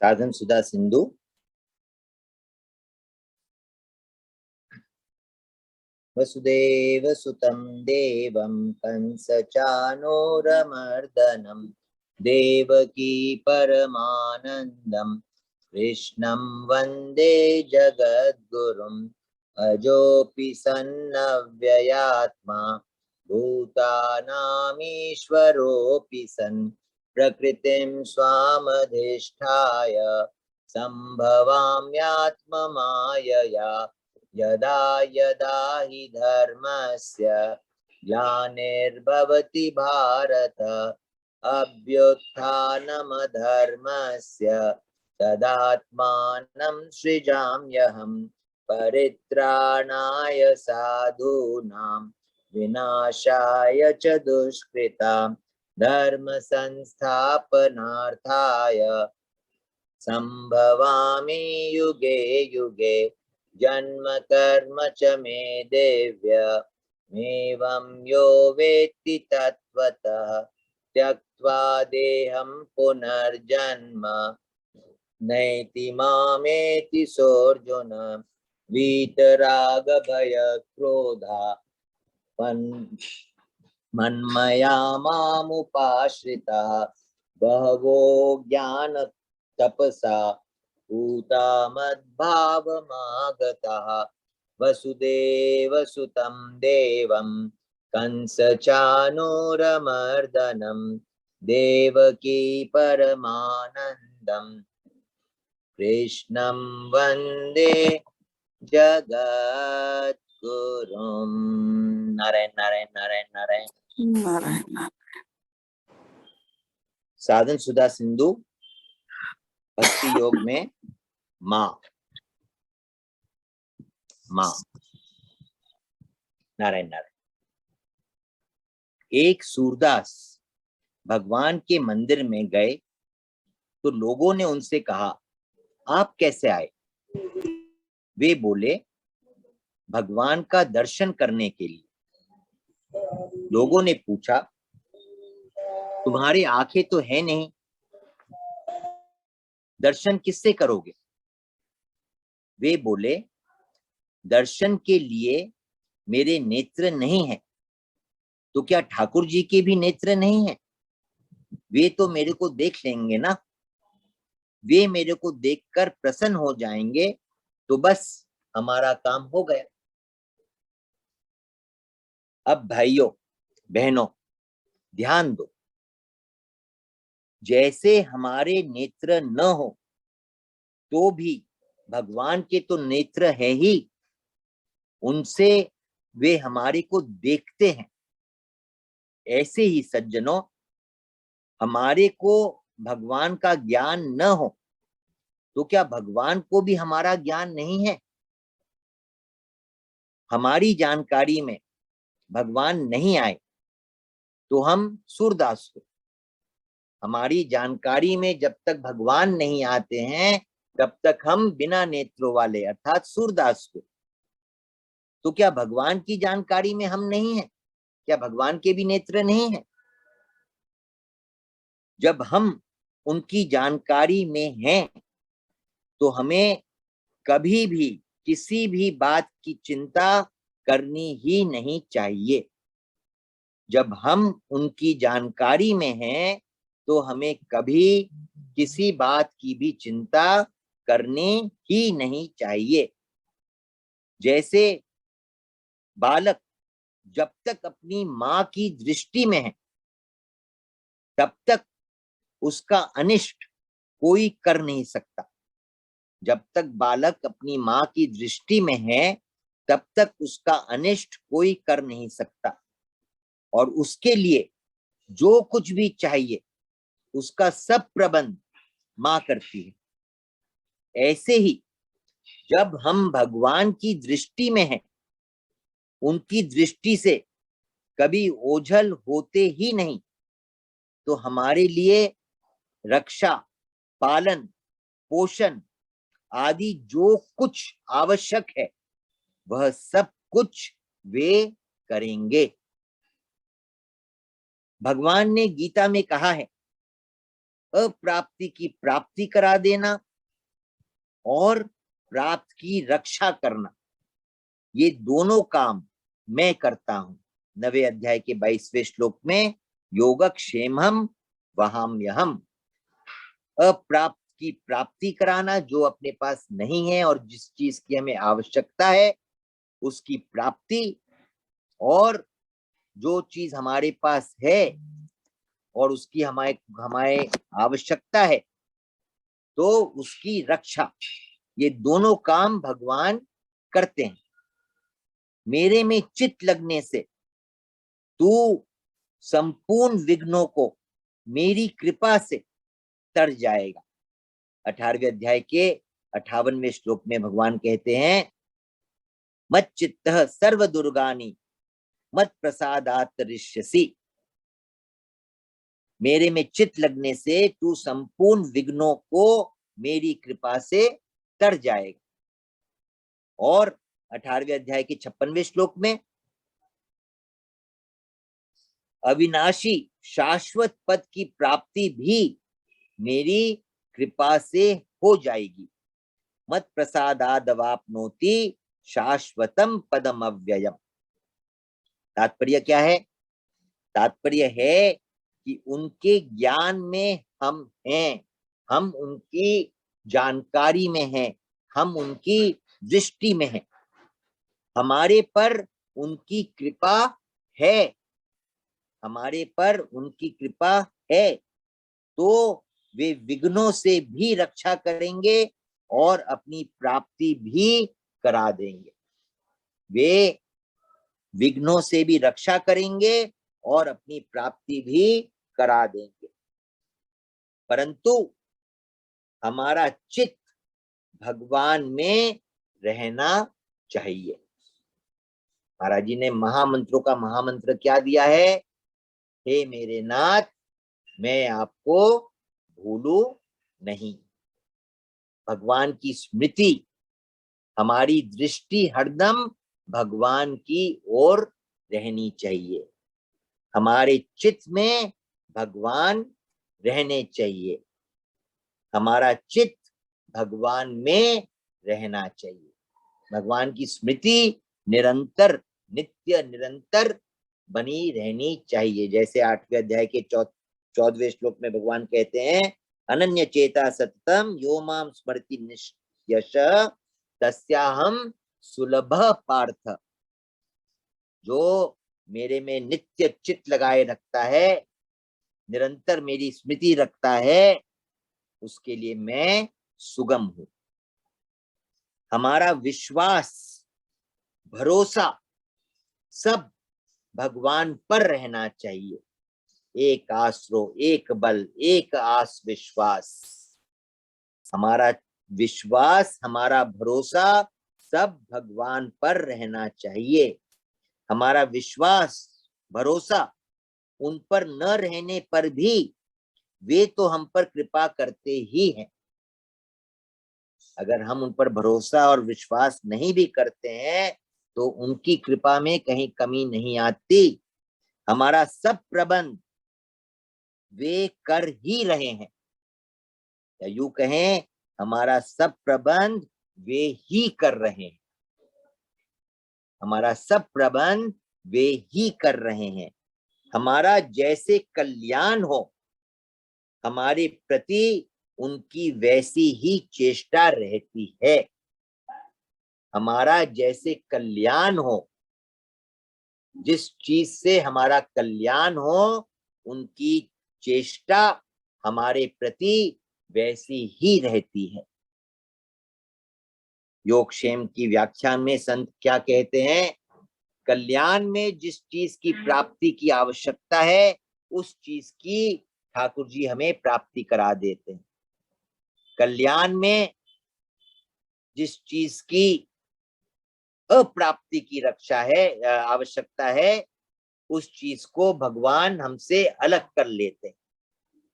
साधन सुधा सिंधु। वसुदेव सुतं देवं कंसचानूरमर्दनं देवकी परमानन्दं कृष्णं वन्दे जगद्गुरुम् अजोऽपि सन्नव्ययात्मा भूतानामीश्वरोऽपि सन् प्रकृतिं स्वामधिष्ठाय सम्भवाम्यात्ममायया यदा यदा हि धर्मस्य ग्लानिर्भवति भारत अभ्युत्थानमधर्मस्य तदात्मानं सृजाम्यहम् परित्राणाय साधूनां विनाशाय च दुष्कृतां धर्म संस्थापनार्थाय संभवामि युगे युगे जन्म कर्म च मे देव्य एवं यो वेत्ति तत्त्वतः त्यक्त्वा देहं पुनर्जन्म नैति मामेति सोऽर्जुन वीतराग भय क्रोधा मन्मया मामुपाश्रिताः बहवो ज्ञान तपसा भूता मद्भावमागताः वसुदेव सुतं देवं कंसचानूरमर्दनं देवकी परमानन्दं कृष्णं वन्दे जगद्गुरुं। नारायण नारायण नारायण नारायण नारायण। साधन सुधा सिंधु भक्ति योग में माँ नारायण नारायण। एक सूरदास भगवान के मंदिर में गए तो लोगों ने उनसे कहा, आप कैसे आए? वे बोले, भगवान का दर्शन करने के लिए। लोगों ने पूछा, तुम्हारी आंखें तो है नहीं, दर्शन किससे करोगे? वे बोले, दर्शन के लिए मेरे नेत्र नहीं है, तो क्या ठाकुर जी के भी नेत्र नहीं है? वे तो मेरे को देख लेंगे ना, वे मेरे को देखकर प्रसन्न हो जाएंगे तो बस हमारा काम हो गया। अब भाइयों बहनों ध्यान दो, जैसे हमारे नेत्र न हो तो भी भगवान के तो नेत्र है ही, उनसे वे हमारे को देखते हैं। ऐसे ही सज्जनों, हमारे को भगवान का ज्ञान न हो तो क्या भगवान को भी हमारा ज्ञान नहीं है? हमारी जानकारी में भगवान नहीं आए तो हम सूरदास को, हमारी जानकारी में जब तक भगवान नहीं आते हैं तब तक हम बिना नेत्रों वाले अर्थात सूरदास को। तो क्या भगवान की जानकारी में हम नहीं हैं? क्या भगवान के भी नेत्र नहीं है? जब हम उनकी जानकारी में हैं तो हमें कभी भी किसी भी बात की चिंता करनी ही नहीं चाहिए। जब हम उनकी जानकारी में हैं तो हमें कभी किसी बात की भी चिंता करनी ही नहीं चाहिए। जैसे बालक जब तक अपनी माँ की दृष्टि में है तब तक उसका अनिष्ट कोई कर नहीं सकता। जब तक बालक अपनी माँ की दृष्टि में है तब तक उसका अनिष्ट कोई कर नहीं सकता, और उसके लिए जो कुछ भी चाहिए उसका सब प्रबंध माँ करती है। ऐसे ही जब हम भगवान की दृष्टि में हैं, उनकी दृष्टि से कभी ओझल होते ही नहीं, तो हमारे लिए रक्षा, पालन, पोषण आदि जो कुछ आवश्यक है वह सब कुछ वे करेंगे। भगवान ने गीता में कहा है, अप्राप्ति की प्राप्ति करा देना और प्राप्त की रक्षा करना, ये दोनों काम मैं करता हूं। 9वें अध्याय के 22वें श्लोक में योगक्षेमं वहाम्यहम्, अप्राप्त की प्राप्ति कराना, जो अपने पास नहीं है और जिस चीज की हमें आवश्यकता है उसकी प्राप्ति, और जो चीज हमारे पास है और उसकी हमारे हमारे आवश्यकता है तो उसकी रक्षा, ये दोनों काम भगवान करते हैं। मेरे में चित्त लगने से तू संपूर्ण विघ्नों को मेरी कृपा से तर जाएगा। 18वें अध्याय के 58वें श्लोक में भगवान कहते हैं, मत चित्तः सर्व दुर्गानि मत प्रसादात तरिष्यसि, मेरे में चित्त लगने से तू संपूर्ण विघ्नों को मेरी कृपा से तर जाएगा। और 18वें अध्याय के 56वें श्लोक में, अविनाशी शाश्वत पद की प्राप्ति भी मेरी कृपा से हो जाएगी। मत प्रसादादवाप्नोति शाश्वतम पदम अव्ययम। तात्पर्य क्या है? तात्पर्य है कि उनके ज्ञान में हम हैं, हम उनकी जानकारी में हैं, हम उनकी दृष्टि में हैं, हमारे पर उनकी कृपा है, हमारे पर उनकी कृपा है, तो वे विघ्नों से भी रक्षा करेंगे और अपनी प्राप्ति भी करा देंगे। वे विघ्नों से भी रक्षा करेंगे और अपनी प्राप्ति भी करा देंगे। परंतु हमारा चित्त भगवान में रहना चाहिए। महाराज जी ने महामंत्रों का महामंत्र क्या दिया है? हे मेरे नाथ, मैं आपको भूलू नहीं। भगवान की स्मृति, हमारी दृष्टि हरदम भगवान की ओर रहनी चाहिए, हमारे चित्त में भगवान रहने चाहिए, हमारा चित्त भगवान में रहना चाहिए। भगवान की स्मृति निरंतर, नित्य निरंतर बनी रहनी चाहिए। जैसे 8वें अध्याय के 14वें श्लोक में भगवान कहते हैं, अनन्य चेता सततम यो माम स्मरति निश्यश तस्याहम सुलभ पार्थ। जो मेरे में नित्य चित्त लगाए रखता है, निरंतर मेरी स्मृति रखता है, उसके लिए मैं सुगम हूं। हमारा विश्वास, भरोसा सब भगवान पर रहना चाहिए। एक आश्रो, एक बल, एक आस विश्वास। हमारा विश्वास, हमारा भरोसा सब भगवान पर रहना चाहिए। हमारा विश्वास, भरोसा उन पर न रहने पर भी वे तो हम पर कृपा करते ही हैं। अगर हम उन पर भरोसा और विश्वास नहीं भी करते हैं तो उनकी कृपा में कहीं कमी नहीं आती। हमारा सब प्रबंध वे कर ही रहे हैं, या यूं कहें, हमारा सब प्रबंध वे ही कर रहे हैं। हमारा सब प्रबंध वे ही कर रहे हैं। हमारा जैसे कल्याण हो, हमारे प्रति उनकी वैसी ही चेष्टा रहती है। हमारा जैसे कल्याण हो, जिस चीज से हमारा कल्याण हो, उनकी चेष्टा हमारे प्रति वैसी ही रहती है। योगक्षेम की व्याख्यान में संत क्या कहते हैं? कल्याण में जिस चीज की प्राप्ति की आवश्यकता है उस चीज की ठाकुर जी हमें प्राप्ति करा देते हैं। कल्याण में जिस चीज की अप्राप्ति की रक्षा है, आवश्यकता है, उस चीज को भगवान हमसे अलग कर लेते हैं।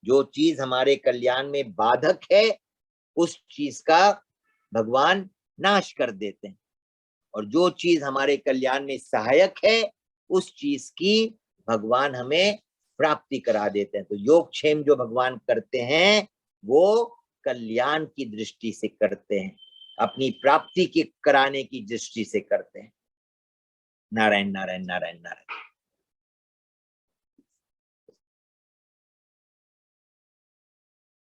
जो चीज हमारे कल्याण में बाधक है उस चीज का भगवान नाश कर देते हैं, और जो चीज हमारे कल्याण में सहायक है उस चीज की भगवान हमें प्राप्ति करा देते हैं। तो योगक्षेम जो भगवान करते हैं वो कल्याण की दृष्टि से करते हैं, अपनी प्राप्ति के कराने की दृष्टि से करते हैं। नारायण नारायण नारायण नारायण।